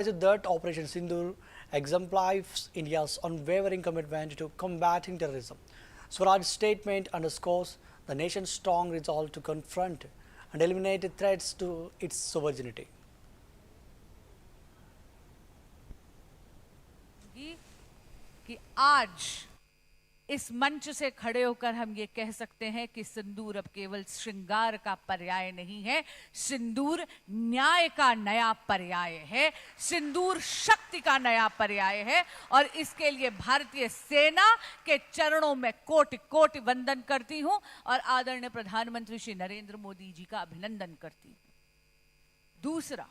That Operation Sindoor exemplifies India's unwavering commitment to combating terrorism. Swaraj's statement underscores the nation's strong resolve to confront and eliminate threats to its sovereignty. कि आज इस मंच से खड़े होकर हम ये कह सकते हैं कि सिंदूर अब केवल श्रृंगार का पर्याय नहीं है, सिंदूर न्याय का नया पर्याय है, सिंदूर शक्ति का नया पर्याय है। और इसके लिए भारतीय सेना के चरणों में कोटि कोटि वंदन करती हूं और आदरणीय प्रधानमंत्री श्री नरेंद्र मोदी जी का अभिनंदन करती हूं। दूसरा,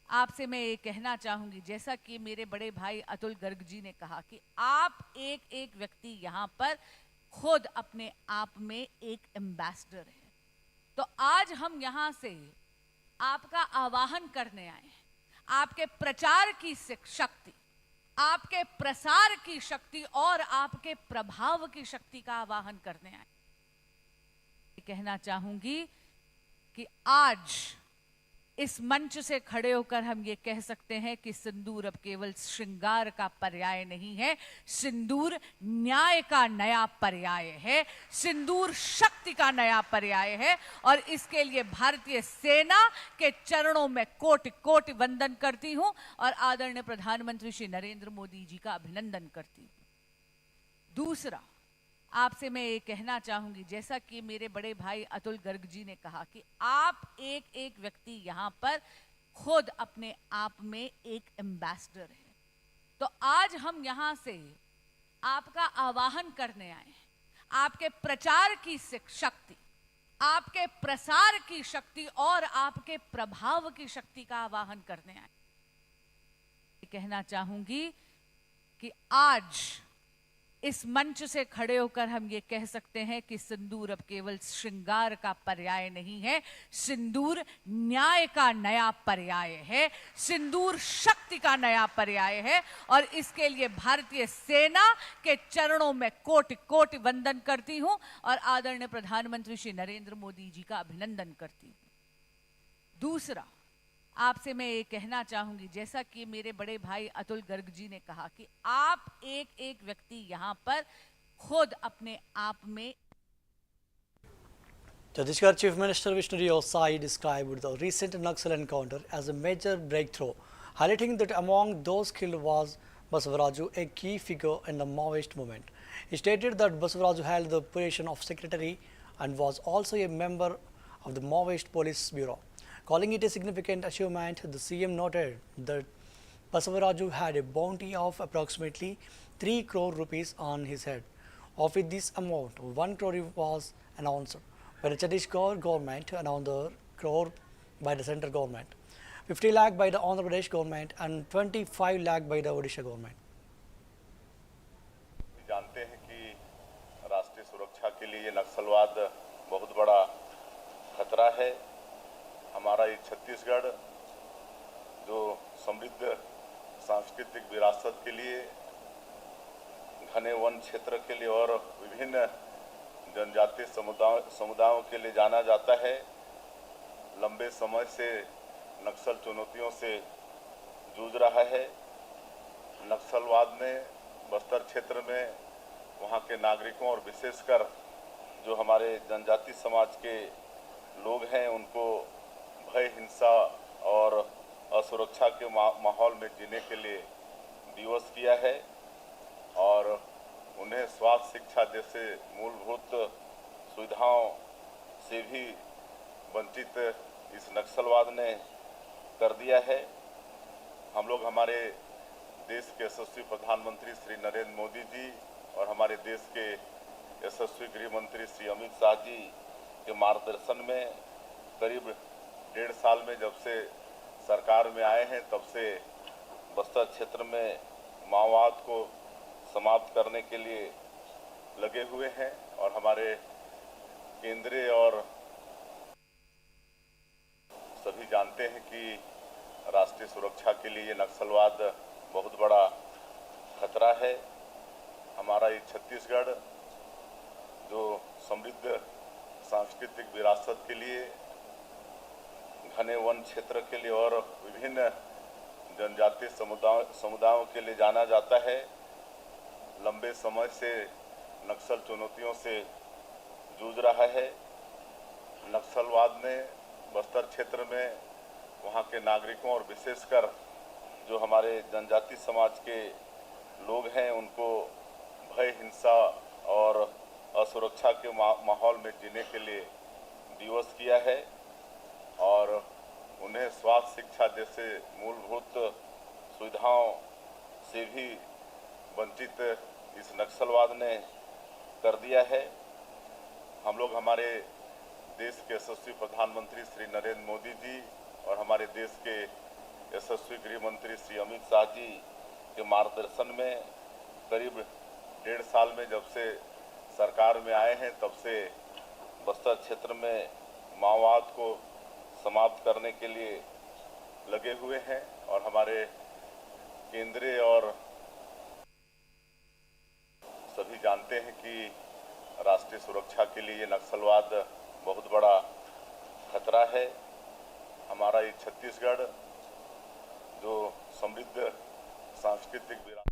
आपसे मैं ये कहना चाहूंगी, जैसा कि मेरे बड़े भाई अतुल गर्ग जी ने कहा कि आप एक एक व्यक्ति यहां पर खुद अपने आप में एक एम्बेसडर है। तो आज हम यहां से आपका आवाहन करने आए हैं, आपके प्रचार की शक्ति, आपके प्रसार की शक्ति और आपके प्रभाव की शक्ति का आवाहन करने आए। कहना चाहूंगी कि आज इस मंच से खड़े होकर हम ये कह सकते हैं कि सिंदूर अब केवल श्रृंगार का पर्याय नहीं है, सिंदूर न्याय का नया पर्याय है, सिंदूर शक्ति का नया पर्याय है। और इसके लिए भारतीय सेना के चरणों में कोटि कोटि वंदन करती हूं और आदरणीय प्रधानमंत्री श्री नरेंद्र मोदी जी का अभिनंदन करती हूं। दूसरा, आपसे मैं ये कहना चाहूंगी, जैसा कि मेरे बड़े भाई अतुल गर्ग जी ने कहा कि आप एक एक व्यक्ति यहां पर खुद अपने आप में एक एम्बेसडर है। तो आज हम यहां से आपका आवाहन करने आए हैं, आपके प्रचार की शक्ति, आपके प्रसार की शक्ति और आपके प्रभाव की शक्ति का आवाहन करने आए। कहना चाहूंगी कि आज इस मंच से खड़े होकर हम ये कह सकते हैं कि सिंदूर अब केवल श्रृंगार का पर्याय नहीं है, सिंदूर न्याय का नया पर्याय है, सिंदूर शक्ति का नया पर्याय है। और इसके लिए भारतीय सेना के चरणों में कोटि कोटि वंदन करती हूं और आदरणीय प्रधानमंत्री श्री नरेंद्र मोदी जी का अभिनंदन करती हूं। दूसरा, आपसे मैं ये कहना चाहूंगी, जैसा कि मेरे बड़े भाई अतुल गर्ग जी ने कहा कि आप एक एक व्यक्ति यहां पर खुद अपने आप में। Chhattisgarh Chief Minister Vishnu Deo Sai described the recent Naxal encounter as a major breakthrough, highlighting that among those killed was Basavaraju, a key figure in the Maoist movement. He stated that Basavaraju held the position of secretary and was also a member of the Maoist Police Bureau. Calling it a significant achievement, the CM noted that Basavaraju had a bounty of approximately 3 crore rupees on his head. Of this amount, 1 crore was announced by the Chhattisgarh government, another crore by the central government, 50 lakh by the Andhra Pradesh government and 25 lakh by the Odisha government. जानते हैं कि राष्ट्रीय सुरक्षा के लिए नक्सलवाद बहुत बड़ा खतरा है। हमारा ये छत्तीसगढ़ जो समृद्ध सांस्कृतिक विरासत के लिए, घने वन क्षेत्र के लिए और विभिन्न जनजातीय समुदायों के लिए जाना जाता है, लंबे समय से नक्सल चुनौतियों से जूझ रहा है। नक्सलवाद ने बस्तर क्षेत्र में वहाँ के नागरिकों और विशेषकर जो हमारे जनजातीय समाज के लोग हैं उनको भय, हिंसा और असुरक्षा के माहौल में जीने के लिए विवश किया है और उन्हें स्वास्थ्य, शिक्षा जैसे मूलभूत सुविधाओं से भी वंचित इस नक्सलवाद ने कर दिया है। हम लोग हमारे देश के यशस्वी प्रधानमंत्री श्री नरेंद्र मोदी जी और हमारे देश के यशस्वी गृह मंत्री श्री अमित शाह जी के मार्गदर्शन में करीब 1.5 साल में जब से सरकार में आए हैं तब से बस्तर क्षेत्र में माओवाद को समाप्त करने के लिए लगे हुए हैं और हमारे केंद्रीय और सभी जानते हैं कि राष्ट्रीय सुरक्षा के लिए नक्सलवाद बहुत बड़ा खतरा है। हमारा ये छत्तीसगढ़ जो समृद्ध सांस्कृतिक विरासत के लिए, घने वन क्षेत्र के लिए और विभिन्न जनजातीय समुदायों के लिए जाना जाता है। लंबे समय से नक्सल चुनौतियों से जूझ रहा है। नक्सलवाद ने बस्तर क्षेत्र में वहाँ के नागरिकों और विशेषकर जो हमारे जनजाति समाज के लोग हैं उनको भय, हिंसा और असुरक्षा के माहौल में जीने के लिए विवश किया है और उन्हें स्वास्थ्य, शिक्षा जैसे मूलभूत सुविधाओं से भी वंचित इस नक्सलवाद ने कर दिया है। हम लोग हमारे देश के यशस्वी प्रधानमंत्री श्री नरेंद्र मोदी जी और हमारे देश के यशस्वी गृह मंत्री श्री अमित शाह जी के मार्गदर्शन में करीब 1.5 साल में जब से सरकार में आए हैं तब से बस्तर क्षेत्र में माओवाद को समाप्त करने के लिए लगे हुए हैं और हमारे केंद्रीय और सभी जानते हैं कि राष्ट्रीय सुरक्षा के लिए ये नक्सलवाद बहुत बड़ा खतरा है। हमारा ये छत्तीसगढ़ जो समृद्ध सांस्कृतिक विरासत।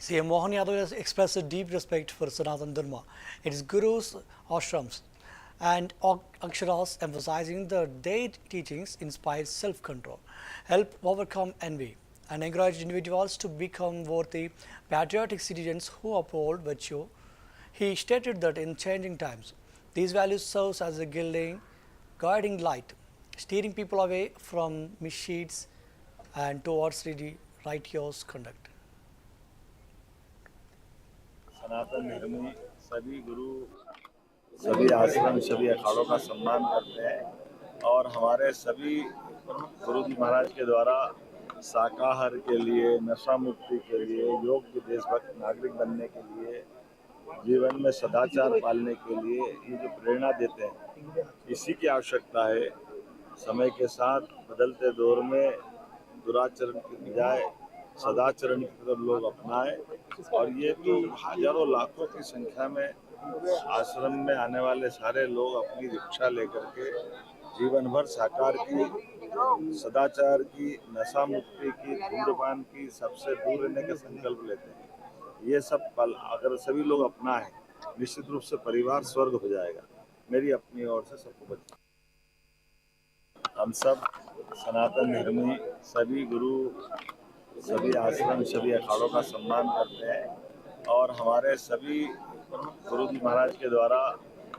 CM Mohan Yadav has expressed a deep respect for Sanatan Dharma, its gurus, ashrams, and aksharas, emphasizing that their teachings inspire self-control, help overcome envy, and encourage individuals to become worthy, patriotic citizens who uphold virtue. He stated that in changing times, these values serve as a guiding light, steering people away from misdeeds and towards righteous conduct. सनातन धर्मी सभी गुरु, सभी आश्रम, सभी अखाड़ों का सम्मान करते हैं और हमारे सभी गुरु जी महाराज के द्वारा शाकाहार के लिए, नशा मुक्ति के लिए, योग्य देशभक्त नागरिक बनने के लिए, जीवन में सदाचार पालने के लिए ये जो प्रेरणा देते हैं, इसी की आवश्यकता है। समय के साथ बदलते दौर में दुराचरण की बजाय सदाचरण की तरफ लोग अपनाएं और ये तो हजारों लाखों की संख्या में आश्रम में आने वाले सारे लोग अपनी दीक्षा लेकर के जीवन भर साकार की, सदाचार की, नशा मुक्ति की, धूम्रपान की, सबसे दूर रहने का संकल्प लेते हैं। ये सब पल अगर सभी लोग अपनाएं, निश्चित रूप से परिवार स्वर्ग हो जाएगा। मेरी अपनी ओर से सबको बधाई। हम सब सनातन धर्मी सभी गुरु, सभी आश्रम, सभी अखाड़ों का सम्मान करते हैं और हमारे सभी गुरु जी महाराज के द्वारा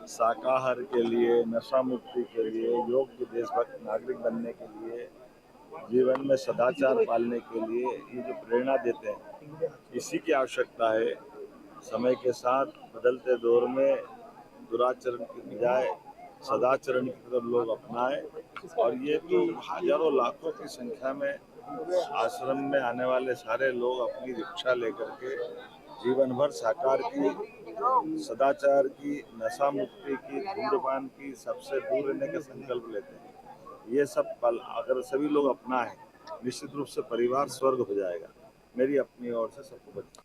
शाकाहार के लिए, नशा मुक्ति के लिए, योग्य देशभक्त नागरिक बनने के लिए, जीवन में सदाचार पालने के लिए ये जो प्रेरणा देते हैं, इसी की आवश्यकता है। समय के साथ बदलते दौर में दुराचरण की बजाय सदाचरण की तरफ लोग अपनाएं और ये तो हजारों लाखों की संख्या में आश्रम में आने वाले सारे लोग अपनी दीक्षा लेकर के जीवन भर साकार की, सदाचार की, नशा मुक्ति की, धूम्रपान की, सबसे दूर रहने का संकल्प लेते हैं। ये सब पल अगर सभी लोग अपनाएं, निश्चित रूप से परिवार स्वर्ग हो जाएगा। मेरी अपनी ओर से सबको बधाई।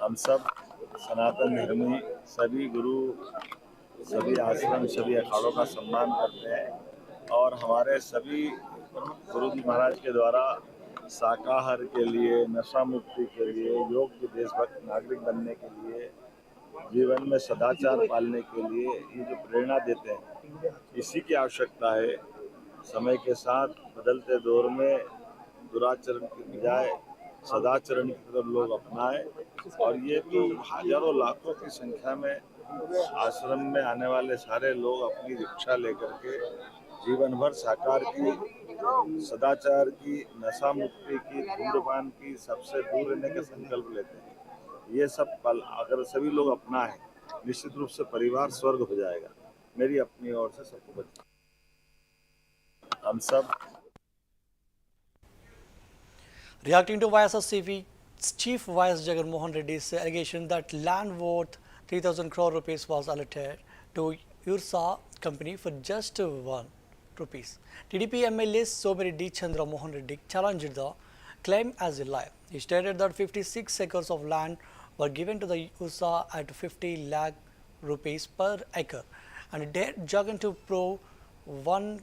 हम सब सनातन धर्मी सभी गुरु, सभी आश्रम, सभी अखाड़ों का सम्मान करते हैं और हमारे सभी गुरु जी महाराज के द्वारा शाकाहार के लिए, नशा मुक्ति के लिए, योग्य देशभक्त नागरिक बनने के लिए, जीवन में सदाचार पालने के लिए ये जो प्रेरणा देते हैं, इसी की आवश्यकता है। समय के साथ बदलते दौर में दुराचरण की बजाय सदाचरण की तरफ लोग अपनाएं और ये तो हजारों लाखों की संख्या में आश्रम में आने वाले सारे लोग अपनी दीक्षा लेकर के जीवन भर साकार की, सदाचार की, नशा मुक्ति की, धूम्रपान की, सबसे दूर रहने का संकल्प लेते हैं। ये सब पल अगर सभी लोग अपनाएं, निश्चित रूप से परिवार स्वर्ग हो जाएगा। मेरी अपनी ओर से सबको बधाई। हम सब Reacting to YSRCP's Chief Vice Jagan Mohan Reddy's allegation that land worth 3,000 crore rupees was allotted to Ursa company for just 1 rupees, TDP MLA Somiri Chandra Mohan Reddy challenged the claim as a lie. He stated that 56 acres of land were given to the Ursa at 50 lakh rupees per acre and dared Jagan to prove 1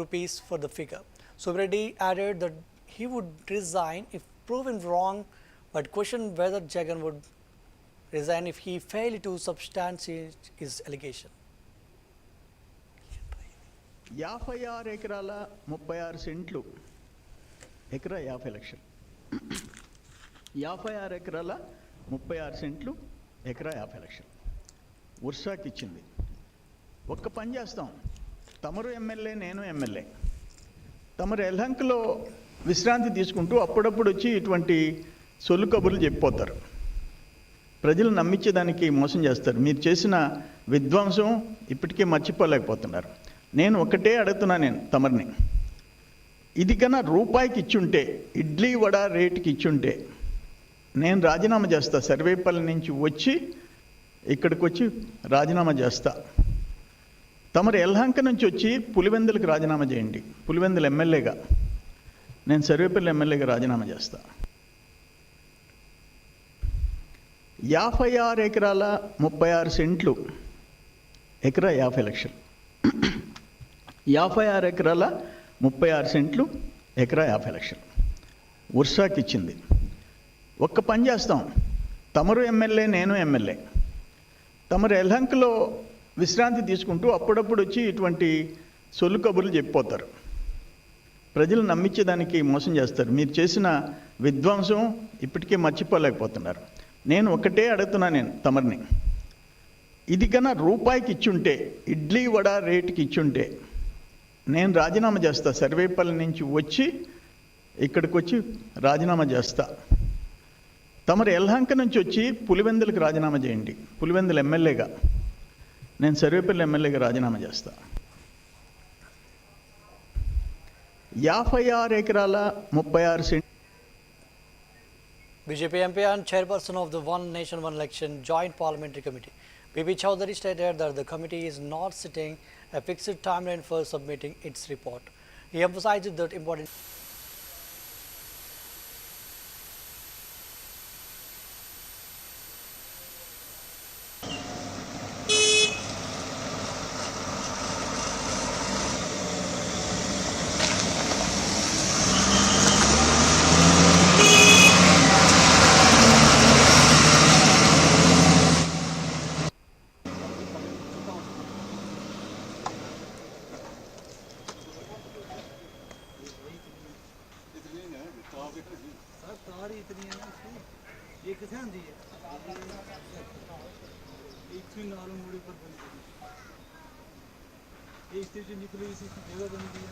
rupees for the figure. Subreddy added that he would resign if proven wrong, but questioned whether Jagan would resign if he failed to substantiate his allegation. 56 ఎకరాల 36 సెంట్లు ఎకరా 50 లక్షలు 56 ఎకరాల 36 సెంట్లు ఎకరా 50 లక్షలు వర్షాకి ఇచ్చింది. ఒక్క పని చేస్తాం, తమరు ఎమ్మెల్యే నేను ఎమ్మెల్యే, తమరు ఎల్హంక్లో విశ్రాంతి తీసుకుంటూ అప్పుడప్పుడు వచ్చి ఇటువంటి సొల్లు కబుర్లు చెప్పిపోతారు, ప్రజలు నమ్మించేదానికి మోసం చేస్తారు. మీరు చేసిన విధ్వంసం ఇప్పటికే మర్చిపోలేకపోతున్నారు. నేను ఒకటే అడుగుతున్నా, నేను తమరిని, ఇది కన్నా రూపాయికి ఇచ్చుంటే, ఇడ్లీ వడ రేటుకి ఇచ్చుంటే నేను రాజీనామా చేస్తా. సర్వేపల్లి నుంచి వచ్చి ఇక్కడికి వచ్చి రాజీనామా చేస్తా. తమరు ఎల్హంక నుంచి వచ్చి పులివెందులకు రాజీనామా చేయండి. పులివెందుల ఎమ్మెల్యేగా, నేను సర్వేపల్లి ఎమ్మెల్యేగా రాజీనామా చేస్తా. 56 ఎకరాల 36 సెంట్లు ఎకరా 50 లక్షలు 56 ఎకరాల 36 సెంట్లు ఎకరా 50 లక్షలు వర్షాకి ఇచ్చింది. ఒక్క పని చేస్తాం, తమరు ఎమ్మెల్యే నేను ఎమ్మెల్యే, తమరు ఎల్హంక్లో విశ్రాంతి తీసుకుంటూ అప్పుడప్పుడు వచ్చి ఇటువంటి సొల్లు కబుర్లు చెప్పిపోతారు, ప్రజలు నమ్మించేదానికి మోసం చేస్తారు. మీరు చేసిన విధ్వంసం ఇప్పటికే మర్చిపోలేకపోతున్నారు. నేను ఒకటే అడుగుతున్నా, నేను తమరిని, ఇది కన్నా రూపాయికి ఇచ్చుంటే, ఇడ్లీ వడ రేటుకి ఇచ్చుంటే నేను రాజీనామా చేస్తా. సర్వేపల్లి నుంచి వచ్చి ఇక్కడికి వచ్చి రాజీనామా చేస్తా. తమరు ఎల్హంక నుంచి వచ్చి పులివెందులకు రాజీనామా చేయండి. పులివెందుల ఎమ్మెల్యేగా, నేను సర్వేపల్లి ఎమ్మెల్యేగా రాజీనామా చేస్తా. 56 ఎకరాల 36 సెంట్లు BJP MP and chairperson of the One Nation One Election Joint Parliamentary Committee, P.P. Chowdhury, stated that the committee is not setting a fixed timeline for submitting its report. He emphasized that important सारी इतनी है ना इसकी, ये किथे आंदी है, इतनी नाल मुड़ी पर बनी है, ये इस तरह निकली इसी जगह बनी है।